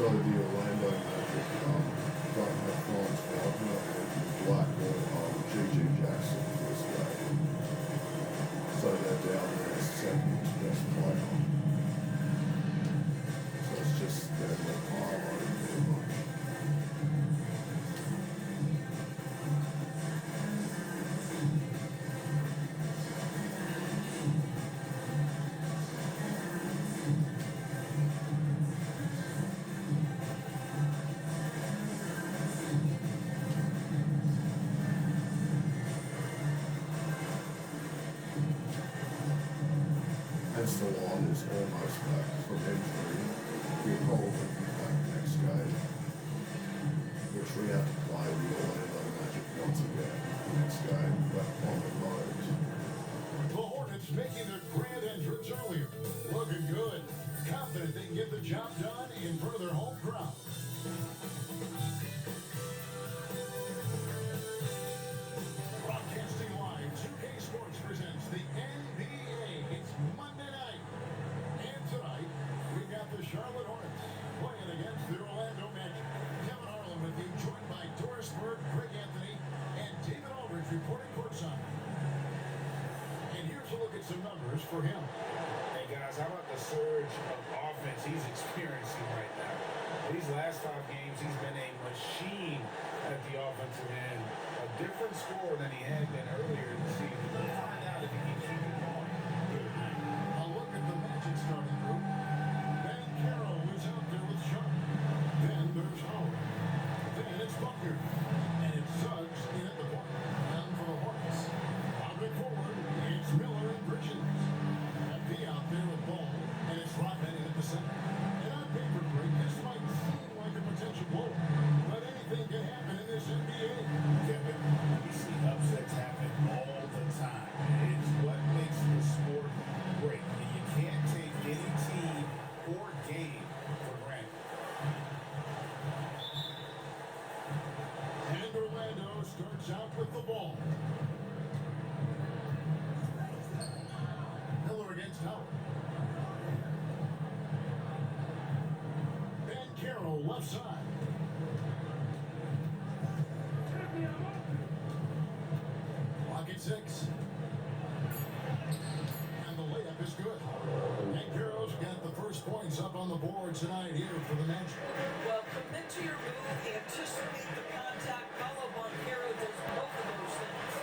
So the Orlando Magic got my Franz Wagner and Blackmore, J.J. Jackson for this game. So they're down there second best player. So it's just they're the highlight pretty much. And Stallone is almost back from injury. He'll probably be back next game, which we have to play the Orlando Magic once again next game, but on the road. The Hornets making their grand entrance earlier. Looking good. Confident they can get the job done in front of their home crowd. Broadcasting live, 2K Sports presents the NBA. It's Monday night. And tonight, we've got the Charlotte Hornets playing against the Orlando Magic. Kevin Harlan with you, joined by Doris Burke, Greg Anthony, and David Aldridge reporting courtside. And here's a look at some numbers for him. Hey guys, how about the surge of offense he's experiencing right now? These last 5 games, he's been a machine at the offensive end. A different score than he had been earlier in the season. We'll find out if he can keep it going. A look at the Magic starting group. Ben Carroll is out there with Sharp. Then there's Howard. Then it's Buckner. And it's Suggs in at the point. Down for the Hornets. Moving forward, it's Miller and Bridges. FP out there with Ball. And it's Rodman in at the center. And on paper break, this might seem like a potential blow. But anything can happen in this NBA. Kevin, we see upsets happen all the time. It's what makes the sport great. And you can't take any team or game for granted. And Orlando starts out with the ball. Miller against Howard. Ben Carroll left side. Clock at 6. And the layup is good. And Carroll's got the first points up on the board tonight here for the Magic. Well, commit to your move, anticipate the contact. Paulo Banchero does both of those things.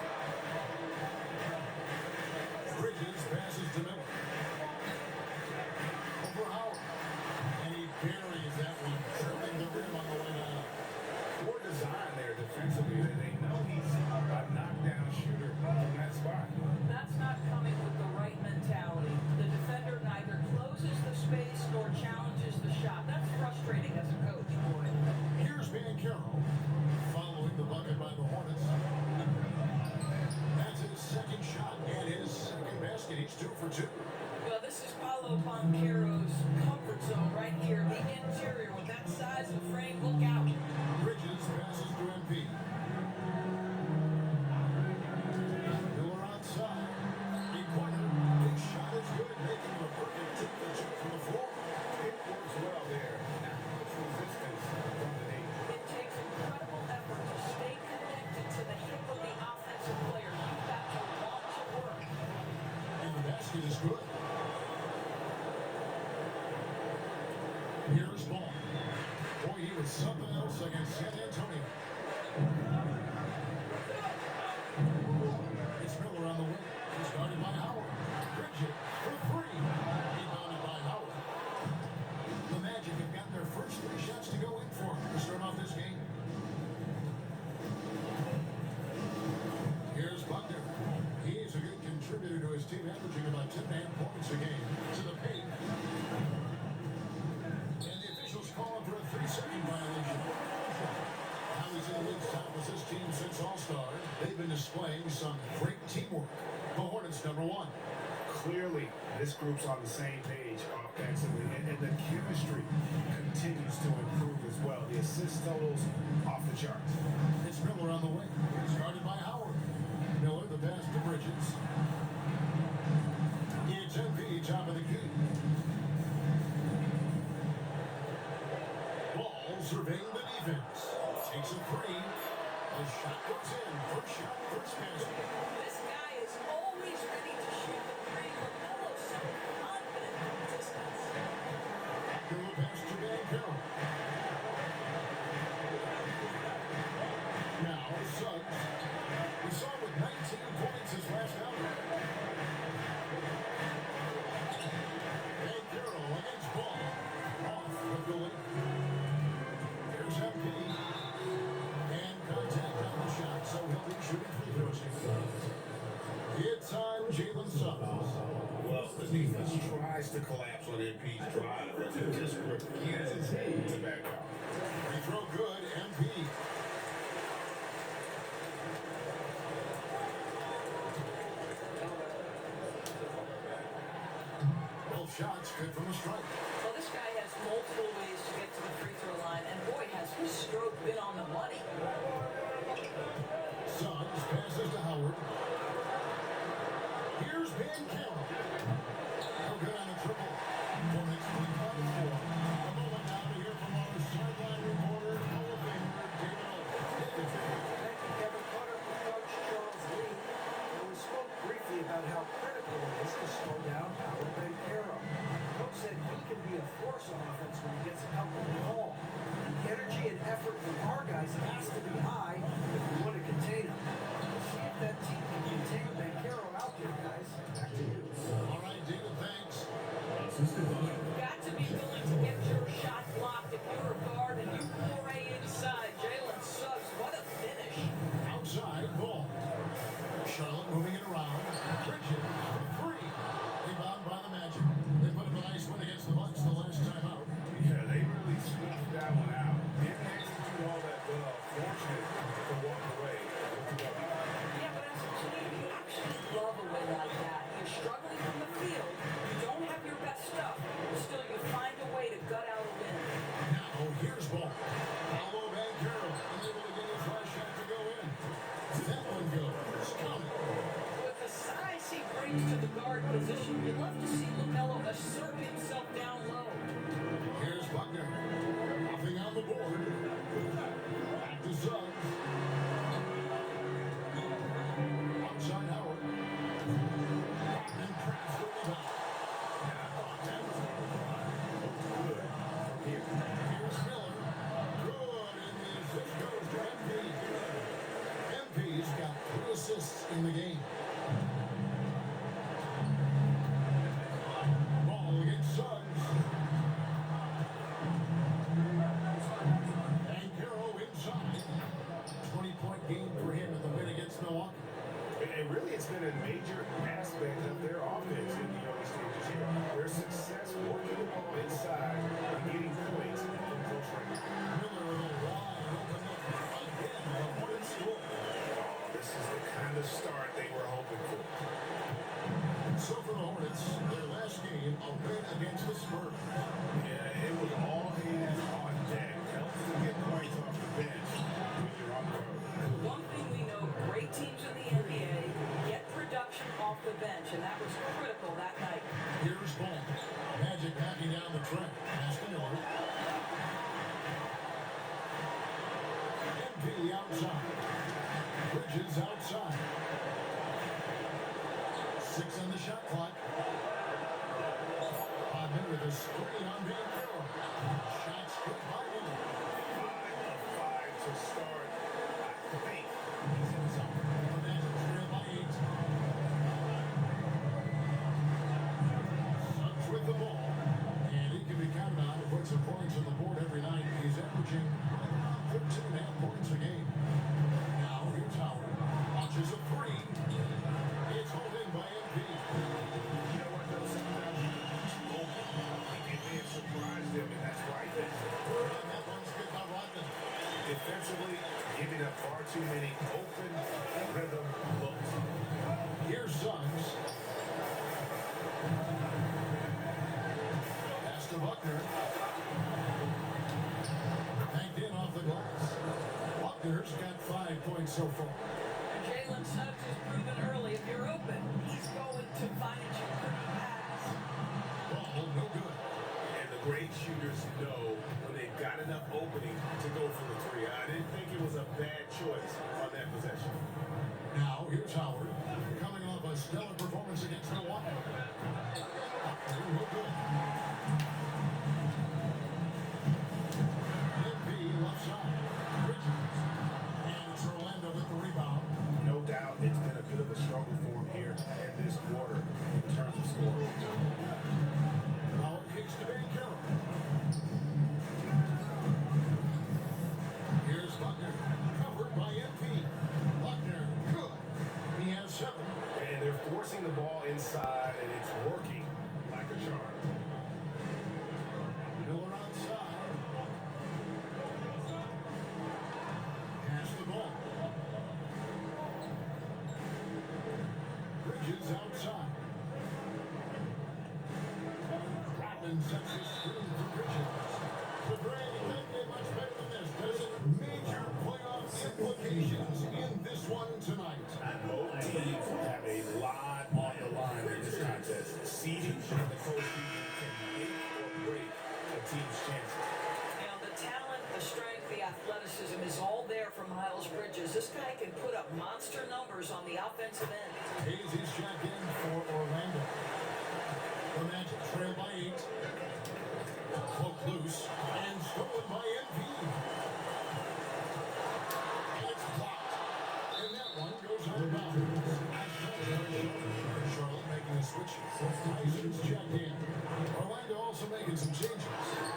Bridges passes to Miller. Over Howard. And he buries that one, tripping the rim on the way down. Poor design there defensively. They know he's a knockdown shooter from that spot. That's not coming with the right mentality. The defender neither closes the space nor challenges the shot. That's frustrating as a coach, boy. Here's Van Carroll, following the bucket by the Hornets. That's his second shot and his second basket. He's 2 for 2. Well, this is Paulo Banchero's comfort zone right here, the interior. With that size and frame, look out. Bridges passes to MP. Miller outside. In corner. His shot is good, making it a perfect 2 for 2 from the floor. It works well there. Not much resistance from the knee. It takes incredible effort to stay connected to the hip of the offensive player. You've got to want to work. And the basket is good. Here's Ball. Boy, he was something else against San Antonio. It's Miller on the wing. He's guarded by Howard. Bridges for 3. Rebounded by Howard. The Magic have gotten their first 3 shots to go in for him to start off this game. Here's Buckner. He is a good contributor to his team, averaging about 10.5 points a game. To the paint. And the officials calling for a 3-second violation. Now he's in the league's top with his team since All-Star. They've been displaying some great teamwork. The Hornets number 1. Clearly, this group's on the same page offensively, and the chemistry continues to improve as well. The assist totals off the charts. It's Miller on the wing. He's guarded by Howard. Miller, the pass to Bridges. It's MP, top of the key. surveying the defense. Takes a three. The shot goes in. First shot, first basket. This guy is always ready to shoot the three. LaMelo so confident in the distance. Through a pass to Banchero. Now, Suggs. We saw him with 19 points his last outing. Banchero against Ball. Off with the lane. Here's MP. And contact on the shot, so he'll be shooting free throws. It's on Jalen Suggs. Well, the defense tries to collapse on MP's drive, but he just refuses to back out. Free throw good, MP. Both shots good from the strike. Well, this guy has multiple ways to get to the free throw line, and boy, has his stroke been on the money. Suggs passes to Howard. Here's Banchero. No good on the triple. Hornets lead by 4. A moment now to hear from our sideline reporter, Hall of Famer David Olson. Thank you, Kevin Carter, Coach Charles Lee. We spoke briefly about how critical it is to slow down Howard Banchero. Coach said he can be a force on offense when he gets out of the ball. The energy and effort from our guys has to be high if we want to contain him. We'll see if that team can contain Banchero out there, guys. Back to you. All right, David, thanks. You've got to be willing to get your shot blocked if you're a guard and you foray inside. Jalen Suggs, what a finish. Outside, Ball. Charlotte moving it around. Bridges for three. Rebound by the Magic. They put up a nice win against the Bucks the last time out. Yeah, they really squeezed that one out. Didn't execute all that well. Fortunate to walk away with the W. Yeah, but as a team, you actually love a win like that. You're struggling from the field. You don't have your best stuff. Still, you find a way to gut out a win. Now, here's Ball. Paolo Banchero unable to get his last shot to go in. That one goes. Count it. With the size he brings to the guard position, you'd love to see LaMelo assert himself down low. Here's Buckner. Nothing on the board. Back to Suggs. Outside Howard. And crafts the rebound. And I thought that was good from here. Here's Miller. Good. And the assist goes to MP. MP's got 3 assists in the game. Ball against Suggs. Banchero inside. 20-point game for him in the win against Milwaukee. And really, it's been a major aspect of their offense in the early stages here. Their success working the ball inside and getting points from close range. Miller in a wide open look. Again, the Hornets score. Oh, this is the kind of start they were hoping for. So for the Hornets, their last game, a win against the Spurs. Yeah, it was all hands on deck. Helps to get points off the bench when you're on the road. One thing we know, great teams in the NBA get production off the bench, and that was critical that night. Here's Ball. Magic backing down the track. Pass to Miller. MP outside. Bridges outside. 6 on the shot clock. Hodman with a screen on Banchero. Shots good by him. 5 of 5 to start. I think He's in zone. The Magic trail by 8. Suggs with the ball. And he can be counted on to put some points on the board every night. He's averaging right around 13.5 points a game. Now here's Howard. Launches a three. It's hauled in by MP. you know what, though, sometimes you can be too open. I think it may have surprised them, and that's why he And that one's good by Rodman. defensively giving up far too many open rhythm looks. Here's Suggs. Pass to Buckner. Banked in off the glass. Buckner's got 5 points so far. And Jalen Suggs has proven early, if you're open, he's going to find you pretty fast. Ball no good. And the great shooters know when they've got enough enough opening to go for the three. I didn't think it was a bad choice on that possession. Now, here's Howard, coming off a stellar performance against Milwaukee. Buckner, no good. MP left side. Bridges. And it's Orlando with the rebound. No doubt it's been a bit of a struggle for him here in this quarter in terms of scoring. Howard kicks to Van Carroll. Here's Buckner, covered by MP. Buckner, good. He has 7. And they're forcing the ball inside, and it's working like a charm. Miller outside. Pass the ball. Bridges outside. Rodman sets his screen for Bridges. The Brand doesn't get much better than this, does it? Major playoff implications in this one tonight. Both teams have a lot on the line in this contest. Seeding in the postseason can make or break a team's chances. Now, the talent, the strength, the athleticism is all there from Miles Bridges. This guy can put up monster numbers on the offensive end. Hayes is checked in for Orlando. The Magic trail by 8. Cloak loose and stolen by MP. And it's blocked. And that one goes out of bounds. Charlotte making a switch. Isaac's checked in. Orlando also making some changes.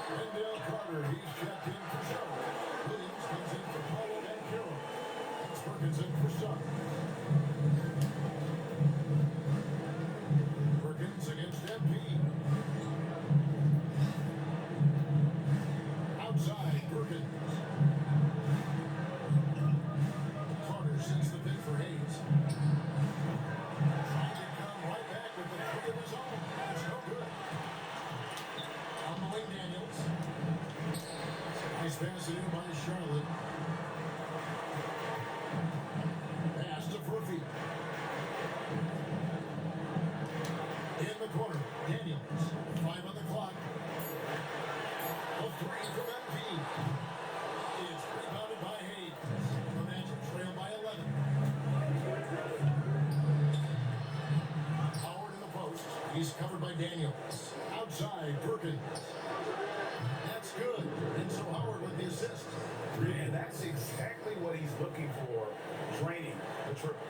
Wendell Carter, he's checked in for Charlotte. Williams comes in for Paulo and Carroll. Perkins in for Sun. Perkins against MP. Outside, Perkins. Carter sends the pin for Hayes. Trying to come right back with the 3 of his own. That's no good. On the wing, Daniels. Nice pass it in by Charlotte. Pass to Murphy. In the corner, Daniels. 5 on the clock. A 3 from MP. It's rebounded by Hayes. The Magic trail by 11. Howard in the post. He's covered by Daniels. Outside, Perkins. That's good. And so Howard with the assist. And that's exactly what he's looking for, draining the triple.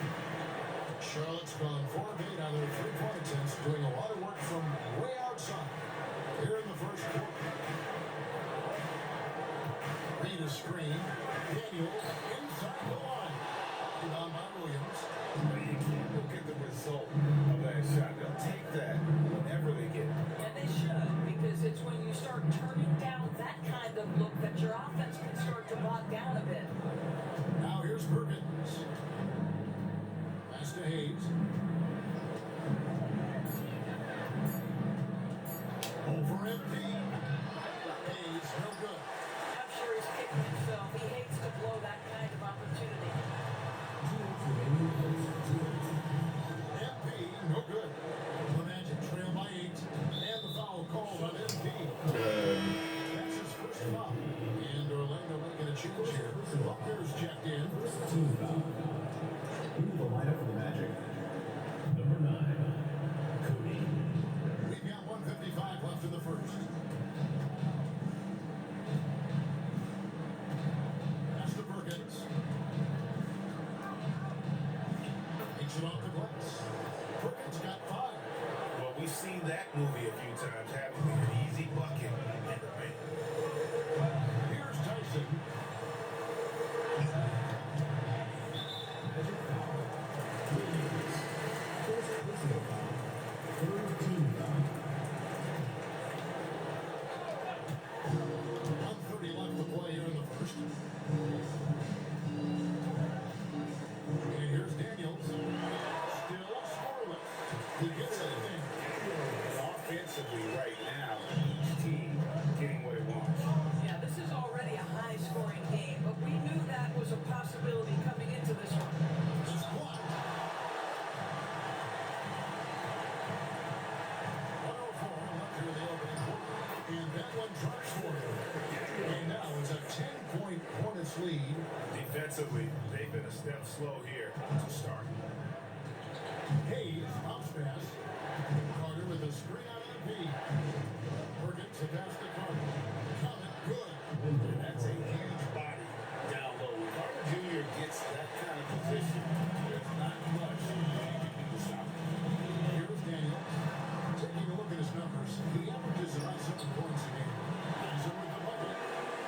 Charlotte's gone 4 of 8 on their 3-point attempts, doing a lot of work from way outside. Here in the first quarter. Reed a screen. Daniels inside the line. Rebound by Williams. But you can't look at the result of that shot. They'll take that whenever they get it. And they should, because it's when you start turning down that kind of look that your offense can start to bog down a bit. Now here's Perkins. Pass to Hayes. Over MP. Hayes, no good. I'm sure he's kicking himself. He hates to blow that kind of opportunity. MP, no good. The Magic trail by 8. And the foul called on MP. That's his first foul. And Orlando making a change here. Buckner's checked in. The lineup for the Magic. Number 9, Cody. We've got 1:55 left in the first. this lead. Defensively, they've been a step slow here to start. Hayes, bounce pass. Carter with a screen on MP. Perkins to pass to Carter. Coming good. And that's a huge body down low. When Carter Jr. gets that kind of position, there's not much you can do to stop him. Here's Daniels. Taking a look at his numbers, he averages about 7 points a game. He's in with the bucket.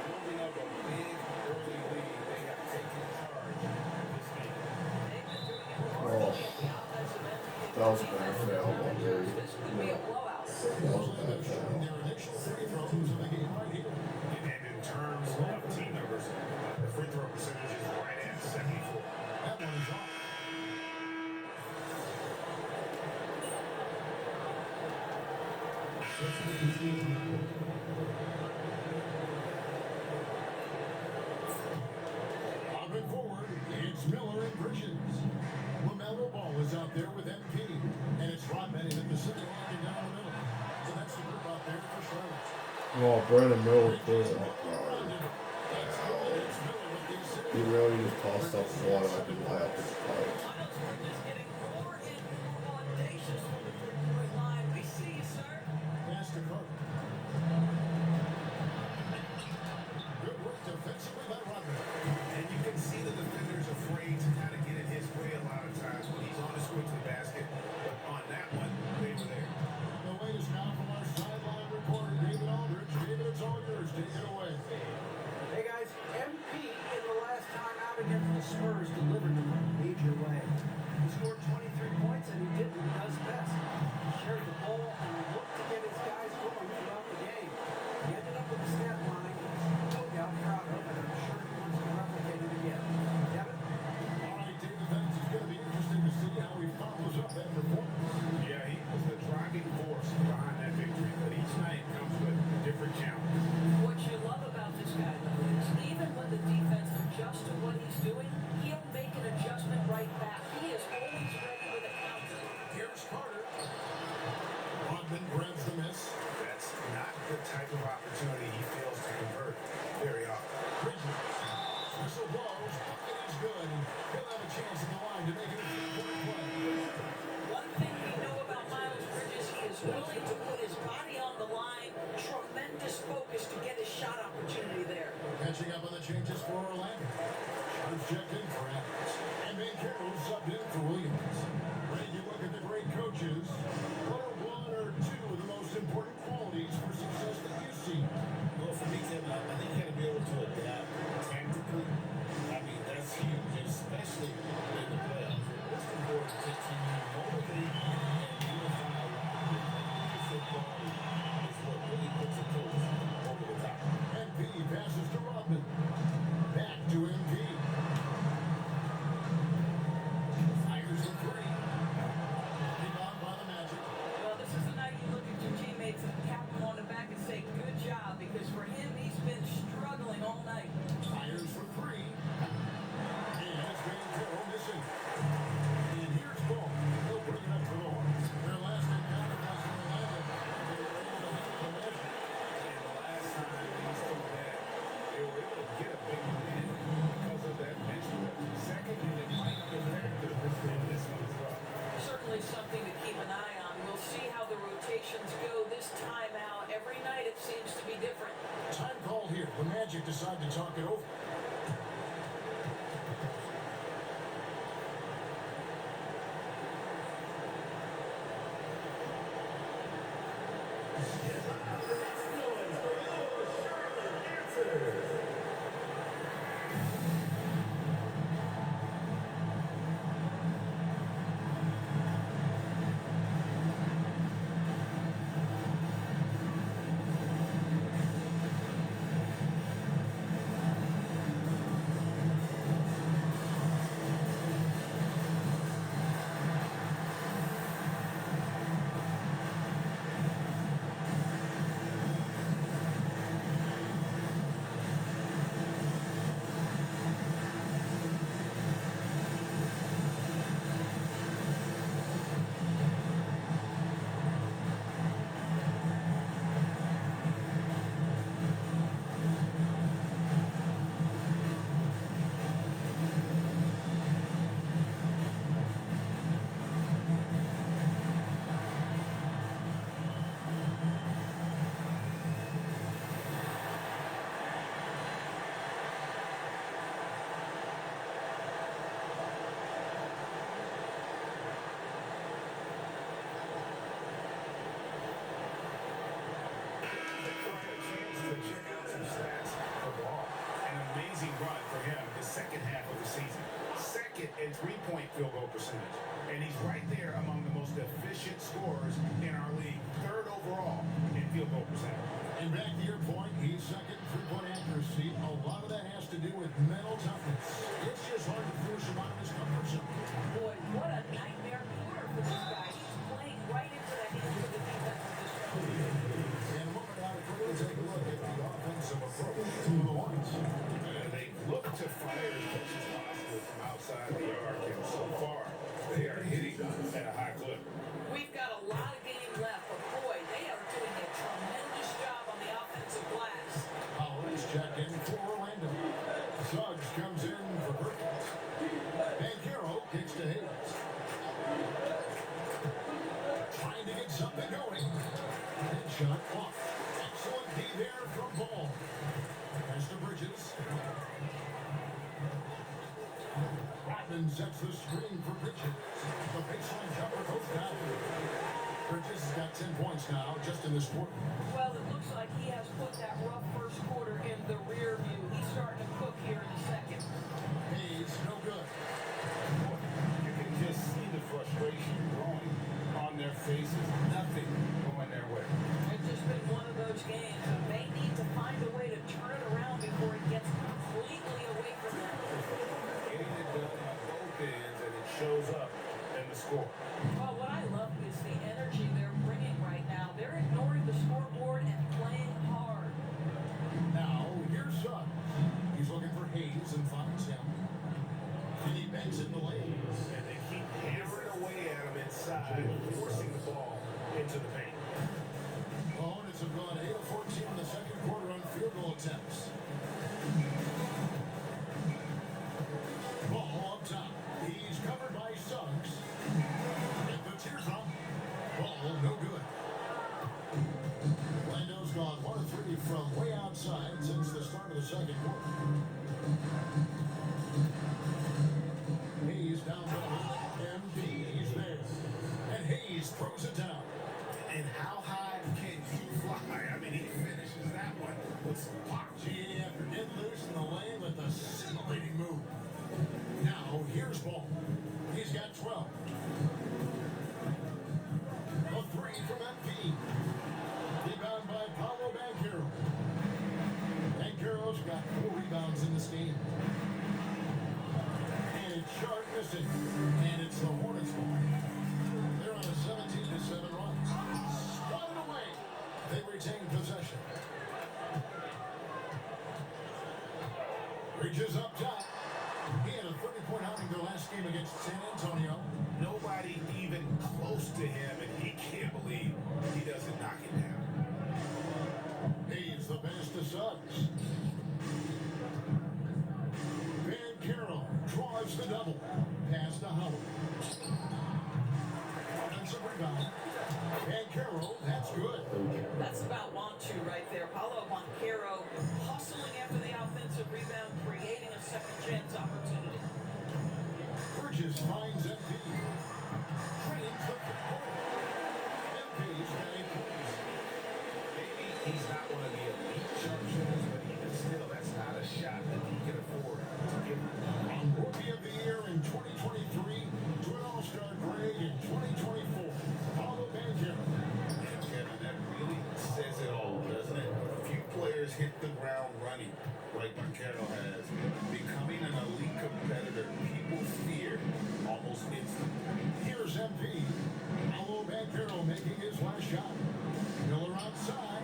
Building up a big early lead, they have taken charge of this game. They've been doing it Oh, largely at the offensive end. that was a bad foul, but very, This could be a blowout. that was a bad Shooting foul. their initial free throws of the game right here. And in terms of team numbers, the free throw percentage is right at 74. That one is off. Hopping forward, it's Miller and Bridges. LaMelo Ball is out there with MP, and it's Rodman in the center line and down the middle. So that's the group out there for Charlotte. Oh, Brandon Miller cleared up. Rodman. That's good. It's Miller with the assist. He really just tossed up the water like a lap in the pipe. Miles Bridges getting more and more audacious from the three-point line. We see you, sir. Pass to Carter. Good work defensively by Rodman. And you can see the defender's afraid to kind of get in his way a lot of times when he's on his way to the basket. But on that one, they were there. The latest now from our sideline reporter, David Aldridge. David, it's all yours. Take it away. Hey guys, MP in the last time out against the Spurs delivered in a major way. He scored 23 points and he did what he does best. He shared the ball and looked to get his guys going throughout the game. He ended up with a stat line he's no doubt proud of, and I'm sure he wants to replicate it again. Devin? All right, David, thanks. It's going to be interesting to see how he follows up that performance. Yeah, he was the driving force behind that victory. But each night comes with a different challenge. What you love about this guy, though, is even when the defense adjusts to what he's doing, he'll make an adjustment right back. He is always ready with a counter. Here's Carter. Rodman grabs the miss. That's not the type of opportunity he fails to convert very often. Bridges. Whistle blows. Bucket is good. He'll have a chance at the line to make it a three-point play. One thing we know about Miles Bridges, he is willing to put his body on the line. Tremendous focus to get his shot opportunity there. Catching up on the changes for Orlando. Shots checked in for Adams. And Carroll subbed in for Williams. When you look at the great coaches, what are one or two of the most important qualities for success that you see? Well, for me, Tim, I think you got to be able to adapt tactically. I mean, that's huge, especially in the playoffs. What's important to motivate and unify a lot of leadership qualities is what really puts a coach over the top. MP passes to Rodman. Back to MP. Fires for three. Rebound by the Magic. Well, this is the night you look at your teammates and pat them on the back and say, good job, because for him, he's been struggling all night. Fires for three. And it's Van Carroll missing. And here's Ball. He'll bring it up for Ball. Their last encounter was in Orlando. They were able to handle the Magic. And the last time these two met, they were able to get a big win because of that bench depth. Second unit might have been factor in this one as well. Certainly something to keep an eye on. We'll see how the rotations go this time out. Every night it seems to be different. Time called here. The Magic decide to talk it over. amazing run for him the second half of the season. Second in three-point field goal percentage. And he's right there among the most efficient scorers in our league. Third overall in field goal percentage. And back to your point, he's second in three-point accuracy. A lot of that has to do with mental toughness. It's just hard to force him out of his comfort zone. Boy, what a nightmare quarter for this guy. He's playing right into the hands of the defense of this team. And a moment now to quickly take a look at the offensive approach to the Hornets. And they look to fire as much as possible from outside the arc. And so far, they are hitting at a high clip. We've got a lot of game left, but boy, they are doing a tremendous job on the offensive glass. Howard's checked in for Orlando. Suggs comes in for Perkins. Banchero kicks to Hayes. Trying to get something going. Headshot off. Excellent D there from Ball. Pass to Bridges. Rodman sets the screen for Bridges. The baseline jumper goes down. Bridges has got 10 points now just in this quarter. Well, it looks like he has put that rough first quarter in the rear view. He's starting to cook here in the second. Hayes, no good. You can just see the frustration growing on their faces. Nothing going their way. It's just been one of those games, and they need to find a way to turn it around before it gets completely away from them. Getting it done on both ends, and it shows up in the score. Well, what I love is the energy they're bringing right now. They're ignoring the scoreboard and playing hard. Now, here's Suggs. He's looking for Hayes and finds him. And he banks in the lane. And they keep hammering away at him inside, forcing the ball into the paint. Hornets have gone 8 of 14 in the second quarter on field goal attempts. Ball up top. He's covered by Suggs. And the teardrop. Ball no good. Lando's gone 1 of 3 from way outside since the start of the second quarter. Hayes down low. MP's there. And Hayes throws it down. And how high can you fly? I mean, he finishes that one with some pop. Gee, after getting loose in the lane with a scintillating move. Now, here's Ball. He's got 12. A 3 from MP. Rebound by Paolo Banchero. Banchero's got 4 rebounds in this game. And it's sharp missing. And it's the Hornets ball. They're on a 17-7 run. Swatted away. They retain possession. Bridges up top. He had a 30-point outing their last game against San Antonio. Nobody even close to him, and he can't believe he doesn't knock it down. Hayes the pass to Suggs. Banchero drives the double. Pass to Howard. Offensive rebound. Banchero, that's good. That's about want to right there. Paulo Banchero hustling after the offensive rebound, creating a second chance opportunity. Bridges finds MP. Trains the three-point. MP's got 8 points. Maybe he's not one of the elite sharpshooters, but even still, that's not a shot that he can afford to give him. Rookie of the Year in 2023, Twin All-Star grade in 2024. Paulo Banchero. And Kevin, that really says it all, doesn't it? Few players hit the ground running like Banchero has. Becoming an elite competitor, people fear almost instantly. Here's MP. Paulo Banchero making his last shot. Miller outside.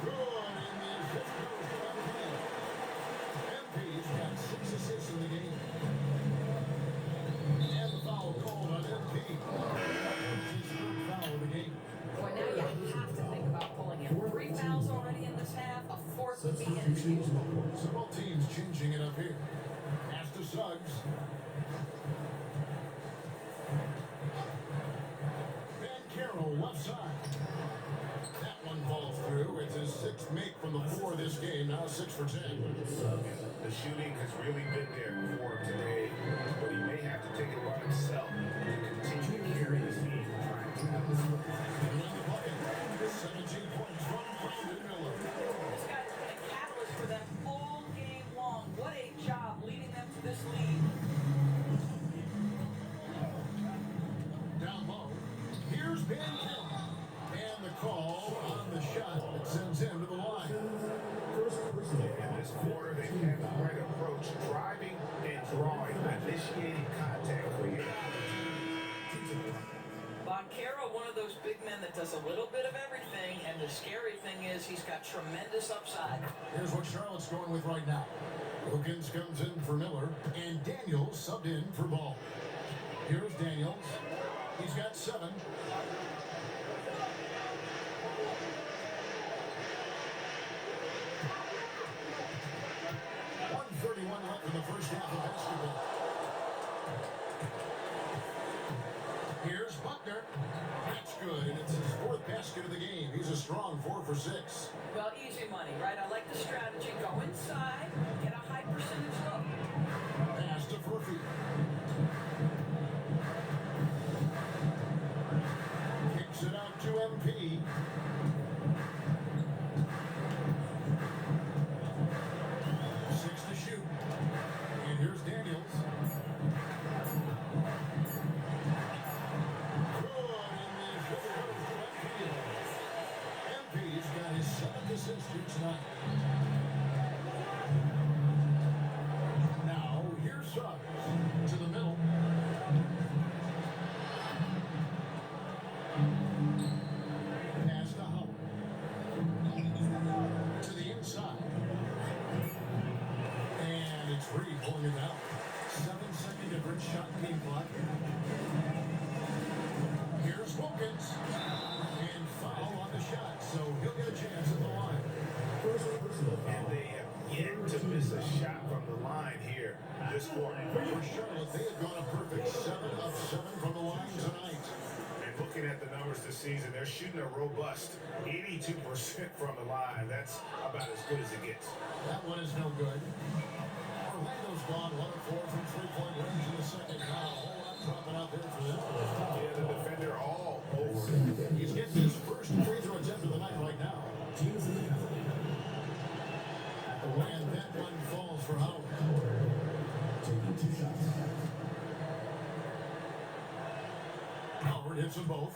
Good in the fifth post of the game. MP's got 6 assists in the game. And the foul called on MP. His third foul of the game. Boy, now you have to think about pulling him. 3 fouls already in this half. A fourth would be inexcusable. So both teams changing it up here. Pass to Suggs. Banchero left side. That one falls through. It's his 6th make from the floor this game. Now 6 for 10. The shooting has really been there for him today, but he may have to take it by himself to continue to carry his team. And in the bucket, 17 points from Brandon Miller. This guy has been a catalyst for them all game long. What a quarter. They have the right approach, driving and drawing, initiating contact, creating opportunity. Banchero, one of those big men that does a little bit of everything, and the scary thing is he's got tremendous upside. Here's what Charlotte's going with right now. Wilkins comes in for Miller, and Daniels subbed in for Ball. Here's Daniels. He's got 7. 1:31 left in the first half of basketball. Here's Buckner. That's good, and it's his 4th basket of the game. He's a strong 4 for 6. Well, easy money, right? I like the strategy. Go inside, get a high percentage look. Pass to Furphy. Kicks it out to MP. Six to shoot. And here's Daniels. Good in the shoulder to MP. MP's got his 7th assist here tonight. Now, here's Suggs to the middle. Pass to Howard. To the inside. And it's Reed pulling it out. 7-second difference, shot team clock. Here's Wilkins. And foul on the shot, so he'll get a chance at the line. And they have yet to miss a shot from the line here this quarter. For Charlotte, they have gone a perfect 7 of 7 from the line tonight. And looking at the numbers this season, they're shooting a robust 82% from the line. That's about as good as it gets. That one is no good. Orlando's gone 1 of 4 from 3-point range in the second. Not a whole lot dropping out there for them. Yeah, the defender all over. He's getting his first free throw attempt of the night right now. And that one falls for Howard. Howard hits them both.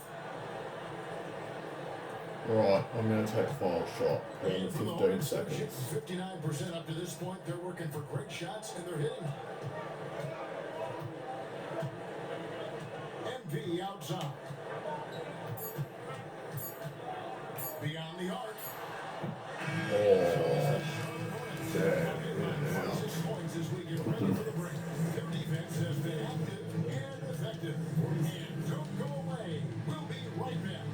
Right, I'm going to take the final shot in And for the 15 Hornets, they're shooting seconds. 59% up to this point. They're working for great shots, and they're hitting. MP outside. Beyond the arc. Oh, yeah, 26 points as we get ready for the break. Their defense has been active and effective. And don't go away. We'll be right back.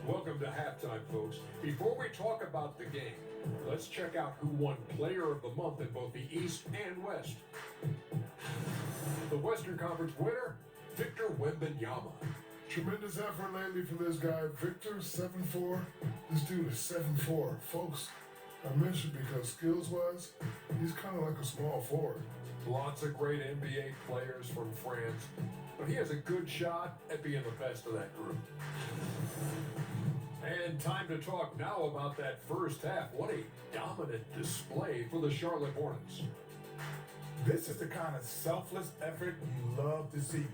Welcome to halftime, folks. Before we talk about the game, let's check out who won Player of the Month in both the East and West. The Western Conference winner, Victor Wembanyama. Tremendous effort lately from this guy, Victor, 7'4". This dude is 7'4". Folks, I mentioned because skills-wise, he's kind of like a small forward. Lots of great NBA players from France, but he has a good shot at being the best of that group. And time to talk now about that first half. What a dominant display for the Charlotte Hornets. This is the kind of selfless effort you love to see.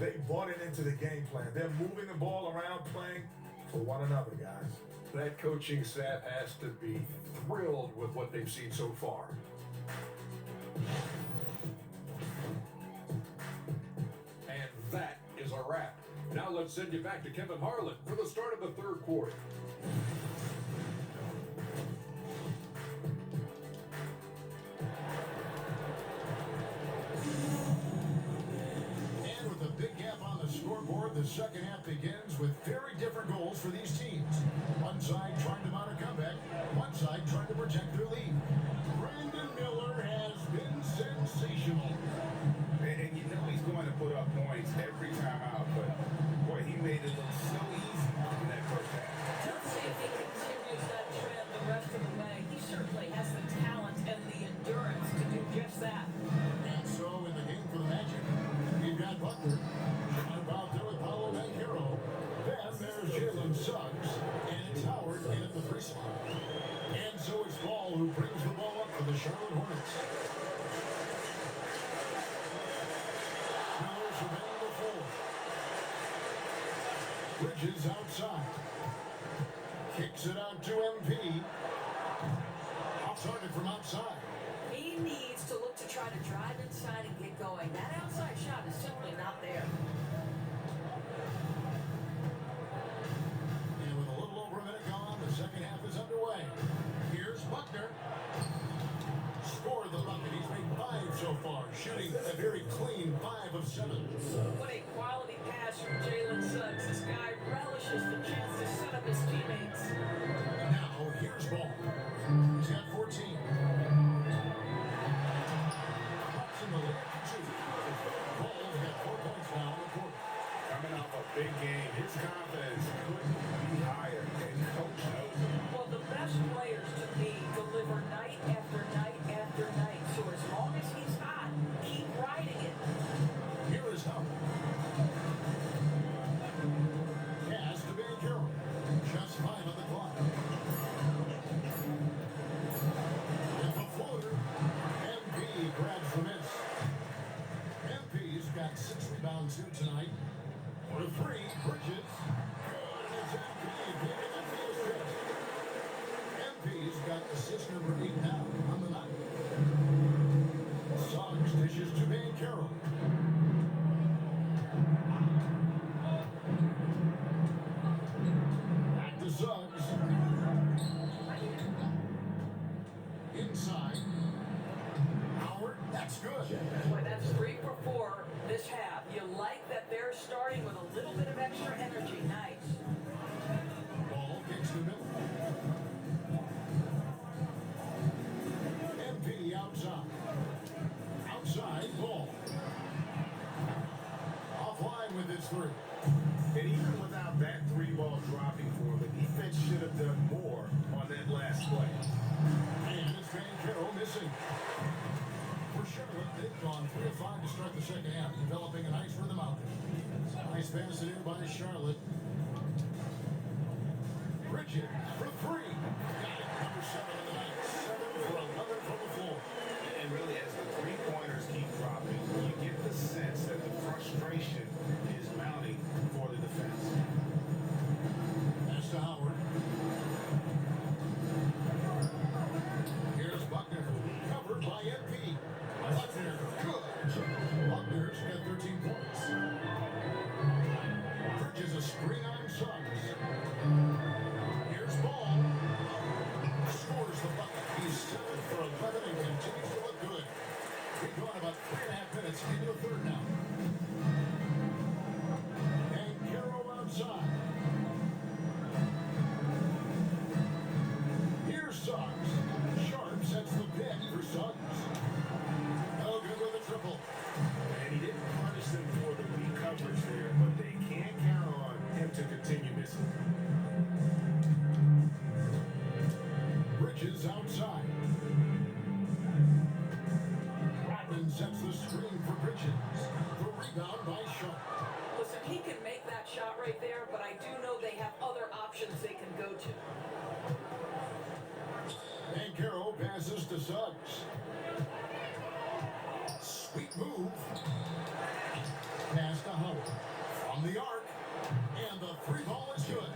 They bought it into the game plan. They're moving the ball around, playing for one another, guys. That coaching staff has to be thrilled with what they've seen so far. And that is a wrap. Now let's send you back to Kevin Harlan for the start of the third quarter. And with a big gap on the scoreboard, the second half begins with very different goals for these teams. One side trying to mount a comeback, one side trying to protect their lead. Brandon Miller has been sensational. And you know he's going to put up points every time out, but boy, he made it look so easy in that first half. Let's see if he continues that trend the rest of the way. He certainly has the talent and the endurance to do just that. And so in the game for the Magic, we've got Butler. Shot about there with Paolo Banchero. Then there's Jalen Suggs. And it's Howard in at the 3 spot. And so it's Ball who brings the ball up for the Charlotte Hornets. Miller surveying the floor. Bridges outside. Kicks it out to MP. Off target from outside. He needs to look to try to drive inside and get going. That outside shot is simply not there. And with a little over a minute gone, the second half is underway. Here's Buckner. Scored the bucket. He's made 5 so far, shooting a very clean 5 of 7. What a quality pass from Jalen Suggs. This guy relishes the chance to set up his teammates. Now, here's Ball. He's got 14. Bucks in the lead at 2. Ball's got 4 points now in the quarter. Coming off a big game, his confidence couldn't be higher, and coach knows it. Well, the best players to me deliver night after night after night. So as long as he's hot, keep riding it. Here is Howard. Pass to Van Carroll. Just 5 on the clock. With a floater, MP grabs the miss. MP's got 6 rebounds here tonight. For 3, Bridges. Good as MP giving up the assist. MP's got assist number 8 now on the night. Suggs dishes to Van Carroll. Back to Suggs. Inside. Howard, that's good. Boy, that's 3 for 4 this half. You like that they're starting with a little bit of extra energy. Nice. Ball gets the middle. MP outside. Outside, Ball. Offline with his 3. And even without that 3-ball dropping for him, the defense should have done more on that last play. And it's Van Carroll missing. For Charlotte, they've gone 3 of 5 to start the second half, developing a nice rhythm out there. Nice pass it in by Charlotte. Bridges for 3. Got it. Number 7 on the night. 7 for 11 from the floor. And really, as the 3-pointers keep dropping, you get the sense that the frustration is mounting for the defense. Pass to Howard. Here's Buckner. Covered by MP. Buckner, good. Buckner's got 13 points. Bridges a screen on Suggs. Here's Ball. Scores the bucket. He's 7 for 11 and continues to look good. We've gone about 3.5 minutes into the third now. And Carroll outside. Here's Suggs. Sharp sets the pick for Suggs. No good with a triple. And he didn't punish them for the weak coverage there, but they can't count on him to continue missing. Bridges outside. Rodman sets the screen for Bridges. The rebound by Sharp. Listen, he can make that shot right there, but I do know they have other options they can go to. Van Carroll passes to Suggs. Sweet move. Pass to Howard. From the arc. And the 3-ball is good.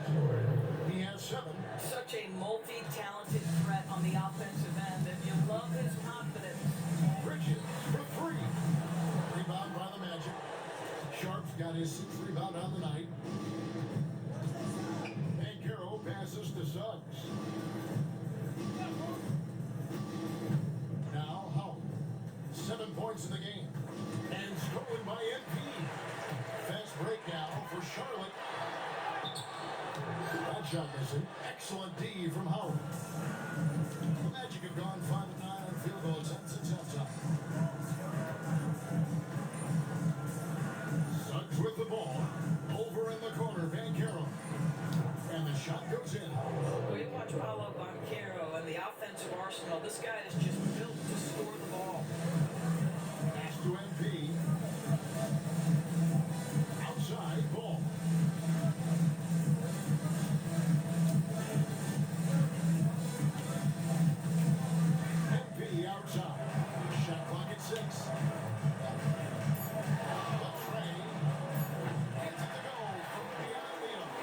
He has 7. Such a multi-talented threat on the offensive end, and you love his confidence. Bridges for 3. Rebound by the Magic. Sharp's got his 6th rebound on the night. Van Carroll passes to Suggs. Now Howard. 7 points in the game. And stolen by NP. Fast break now for Charlotte. That shot missing. Excellent D from Howard. The Magic have gone 5 of 9 on field goal attempts since halftime. Suggs with the ball. Over in the corner, Van Carroll. And the shot goes in. Well, you watch Paolo Banchero and the offensive arsenal. This guy is just built to score the ball. Pass to MP. Outside, Ball. MP outside. Shot clock at 6. The tray. Gets it to go from beyond the arc.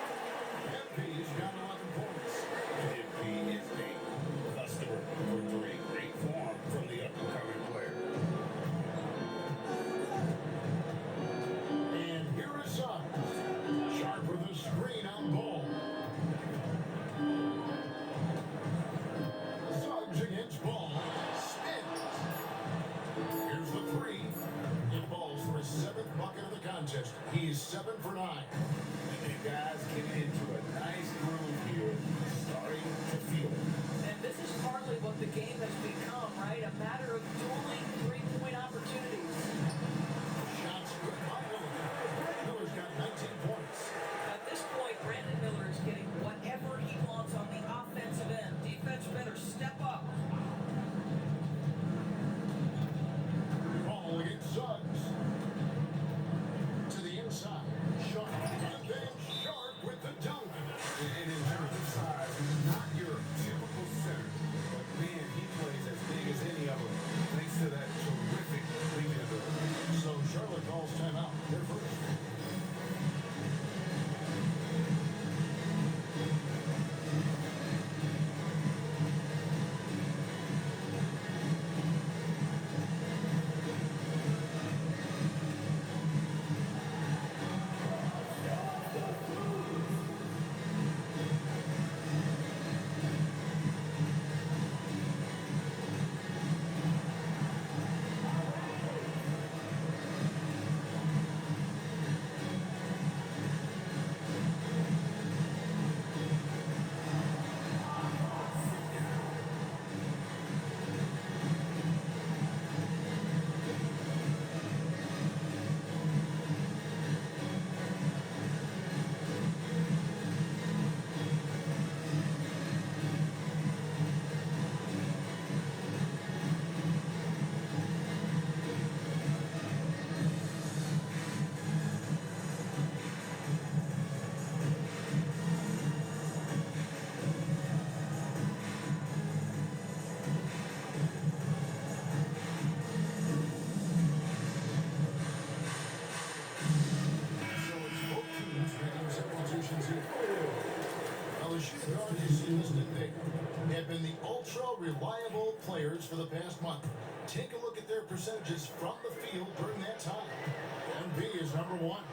the shooting guards you see listed there have been the ultra-reliable players for the past month. Take a look at their percentages from the field during that time. MB is number one.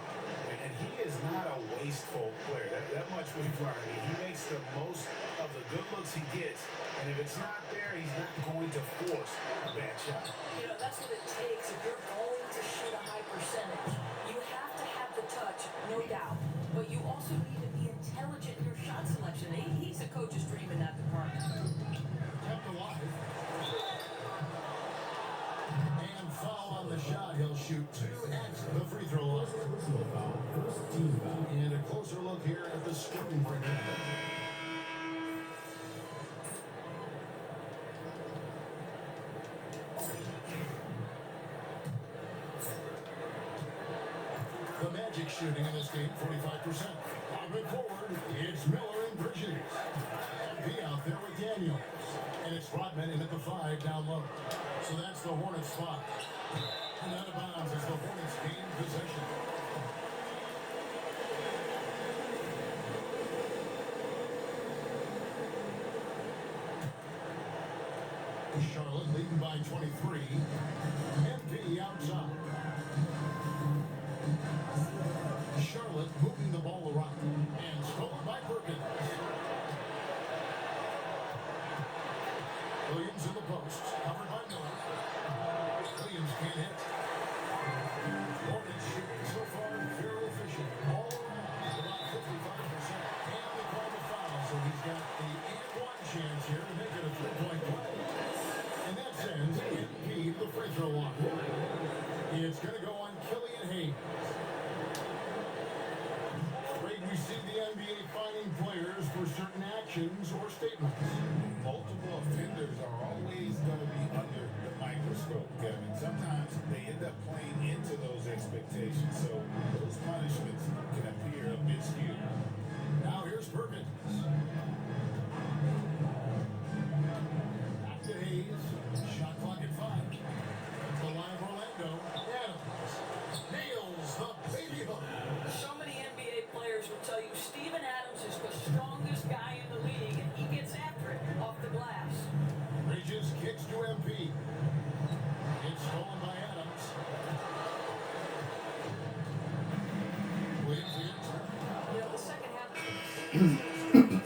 And he is not a wasteful player. That much we've learned. He makes the most of the good looks he gets. And if it's not there, he's not going to force a bad shot. You know, that's what it takes if you're going to shoot a high percentage. You have to have the touch, no doubt. But you also need to be intelligent in your shot selection. He's a coach's dream in that department. Kept alive. And foul on the shot. He'll shoot 2 at the free throw line. And a closer look here at the scoring for him. The Magic shooting in this game, 45%. Moving forward, it's Miller and Bridges. MB out there with Daniels. And it's Rodman in at the 5 down low. So that's the Hornets spot. And out of bounds as the Hornets gain possession. Charlotte leading by 23. MB outside. Charlotte moving the ball around and stolen by Perkins. Williams in the post, covered by Miller. Williams can't hit. Hornets shooting so far very efficient. All around about 55%. And they call the foul, so he's got the and-one chance here to make it a 3-point play. And that sends MP to the free throw line. It's going to go on Killian Hayes. We see the NBA fining players for certain actions or statements. Multiple offenders are always going to be under the microscope, Kevin. Sometimes they end up playing into those expectations, so those punishments can appear a bit skewed. Now here's Perkins. Back to Hayes. Shot clock at 5. The line of Orlando. Adams nails the baby hook. So many NBA players will tell you Steven Adams is the strongest guy in the league, and he gets after it off the glass. Bridges kicks to MP. It's stolen by Adams. Williams the answer. You know, the second half of the season,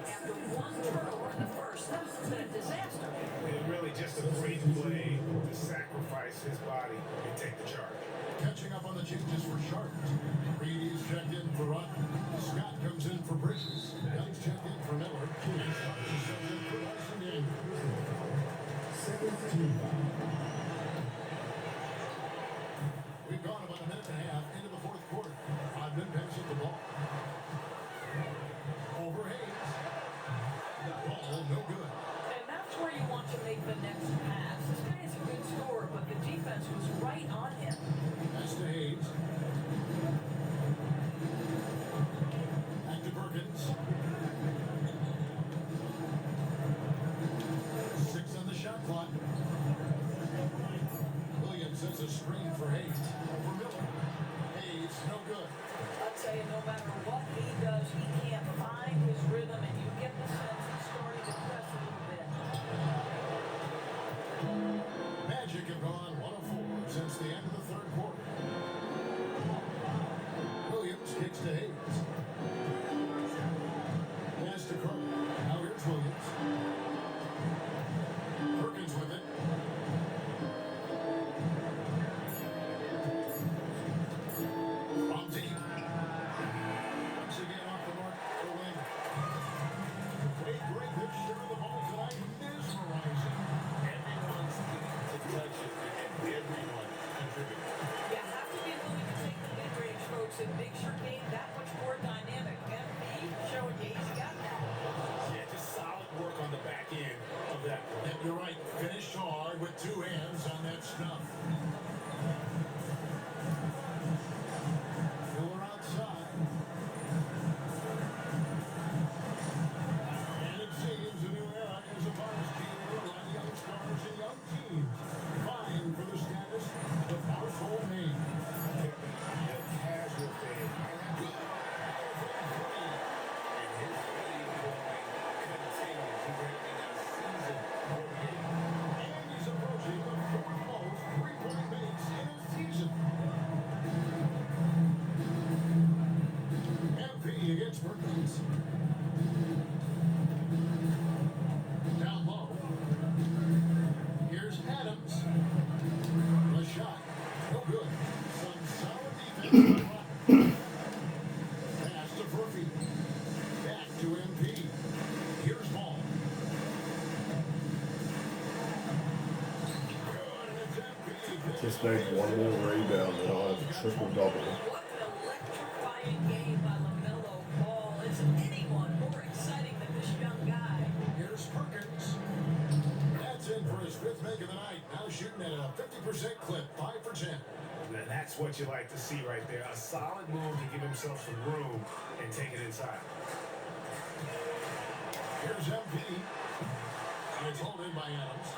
after one turnover in the first, that was a disaster. And really just a great play to sacrifice his body and take the charge. Catching up on the changes for Charlotte. Reed is checked in for Rodman. Scott comes in for Bridges. Young's checked in for Miller. And Starks is subbed in for Dyson Daniels. We've gone about a minute and a half into the fourth quarter. Rodman passes the ball. Over Hayes. The ball no good. And that's where you want to make the next pass. This guy is a good scorer, but the defense was right on him. Pass to Hayes. Back to Perkins. 6 on the shot clock. Williams sets a screen for Hayes. Over Miller. Hayes, no good. I'll tell you, no matter what he does, he can't find his rhythm, and you get the sense he's starting to press a little bit. Magic have gone 104 since the end of the third quarter. Williams kicks to Hayes. Pass to Carter. Now here's Williams. Perkins with it. From deep. Once again off the mark for Wing. Great picture of the ball tonight. Mesmerizing. Everyone's getting to touch it, and everyone contributing. You have to be willing to take the mid-range, folks, and makes your game that much more dynamic. MP showing you he's got that. Yeah, just solid work on the back end of that play. And you're right. Finished hard with 2 hands on that stuff. Miller outside. And it seems a new era is upon us, Gene. On young stars and young teams. Vying for the status of household name. The casual fan might not be. And his Just make one more rebound and I'll have a triple double. What an electrifying game by LaMelo Ball. Is anyone more exciting than this young guy? Here's Perkins. That's in for his 5th make of the night. Now shooting at a 50% clip, 5 for 10. And that's what you like to see right there. A solid move to give himself some room and take it inside. Here's MP. And it's hauled in by Adams.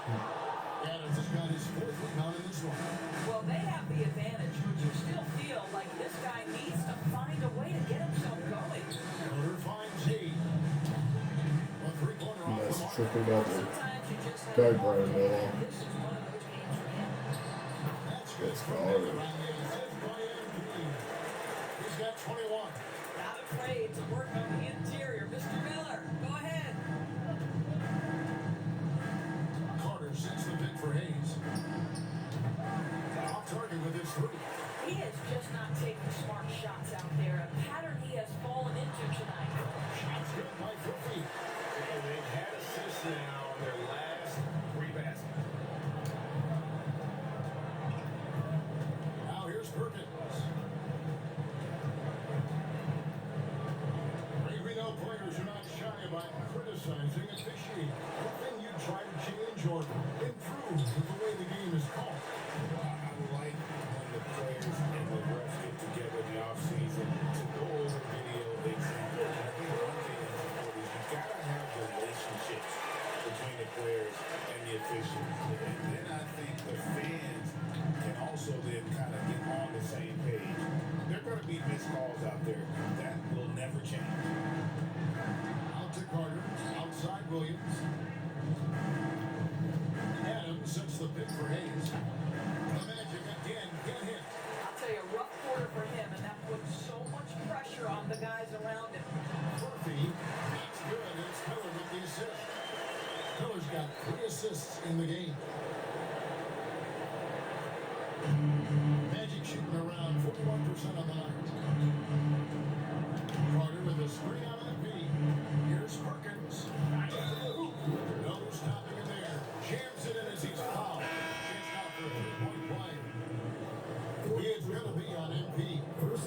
Adams has got his 4th rebound in this one. Well, they have the advantage, but you still feel like this guy needs to find a way to get himself going. Miller finds Heat. A 3-pointer off Nice the mark. triple double. Sometimes you just have Go, to Brian Miller. This is one of those games for him. That's good Let's for go. Miller on the assist by MP. He's got 21. Not afraid to work on the interior. Mr. Miller, go ahead. Carter sets the pick for Hayes. Off target with his 3. He has just not taken smart shots out there. A pattern he has fallen into tonight. Shots good by Filthy. And they've had assists now on their last 3 baskets. Now here's Perkins. Ray, we know players are not shy about criticizing officiating. What thing you try to change or improve with the way the game is called? I like when the players and the refs get together in the offseason to go over video examples. I think one thing that's important is you gotta have relationships between the players and the officials. And then I think the fans can also then kind of get on the same page. There are going to be missed calls out there. That will never change. Out to Carter. Outside Williams. Adams sets the pick for Hayes. The Magic again get hit. I'll tell you, a rough quarter for him, and that puts so much pressure on the guys around him. Murphy. That's good. And it's Miller with the assist. Miller's got 3 assists in the game. Magic shooting around 41% on the night. Carter with a screen on MP. Here's Perkins. Nice to the hoop. No stopping him there. Jams it in as he's fouled. It's out for a 3-point play. It's going to be on MP.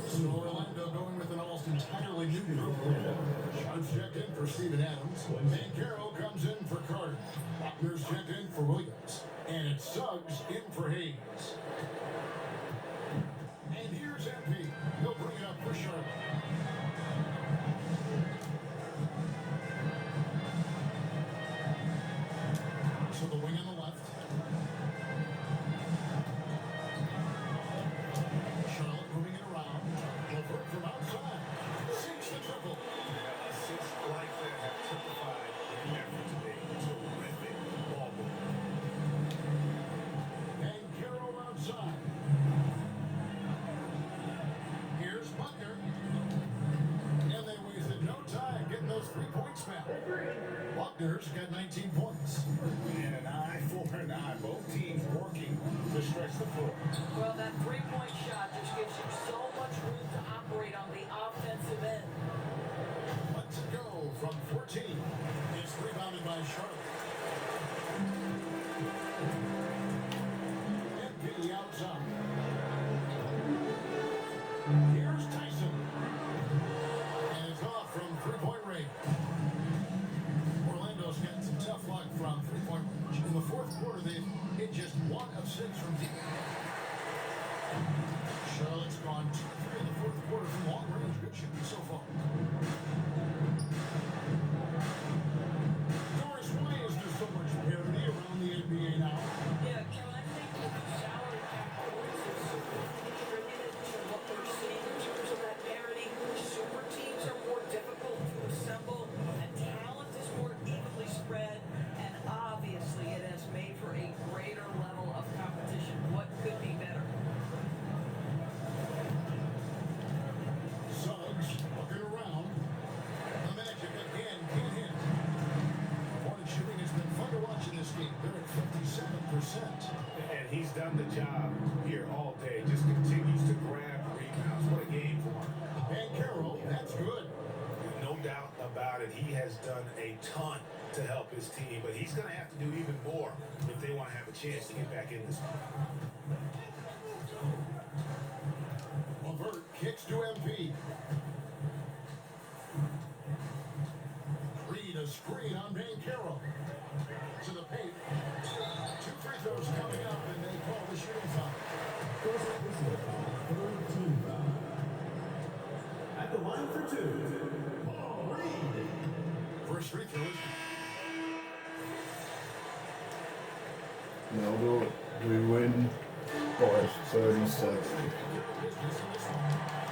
So Orlando going with an almost entirely new group. Shots checked in for Steven Adams. Mancaro comes in for Carter. Buckner's checked in for Williams. And it's Suggs in for Hayes. And here's MP. He'll bring it up for Charlotte. So the wing on the left. Charlotte moving it around. Levert from outside. Sinks the triple. Assists like that have typified the effort today. Terrific ball movement. And Carroll outside. Here's Buckner. And they wasted no time getting those 3 points back. Buckner's got 19 points. And an eye for an eye. Both teams working to stretch the floor. Well, that three-point shot just gives you so much room to operate on the offensive end. Let's go from 14. It's rebounded by Charlotte. MP outside. Here's Tyson. And it's off from 3-point range. Orlando's got some tough luck from 3-point range. In the 4th quarter, they've hit just 1 of 6 from deep. Charlotte's gone 2 of 3 in the 4th quarter from long range. Good shooting so far. Doris, why is there so much parity around the NBA now? Yeah, Kevin, I think that the salary cap ordinance is contributed to what we're seeing in terms of that parity. Super teams are more difficult to assemble, and talent is more evenly spread, and obviously it has made for a greater level of competition. What could be better? Suggs looking around. The Magic again can't hit. Hornet shooting has been fun to watch in this game. They're at 57%. And he's done the job here all day. Just continues to grab rebounds. What a game for him. And Carroll, that's good. No doubt about it. He has done a ton to help his team, but he's going to have to do even more if they want to have a chance to get back in this game. Kicks to MP. Reed a screen on Banchero. To the paint. 2 free throws coming up, and they call the shooting foul. First personal foul, third team foul. At the line for 2, Paul Reed. First free throws. No, we win by 37. Business in this one.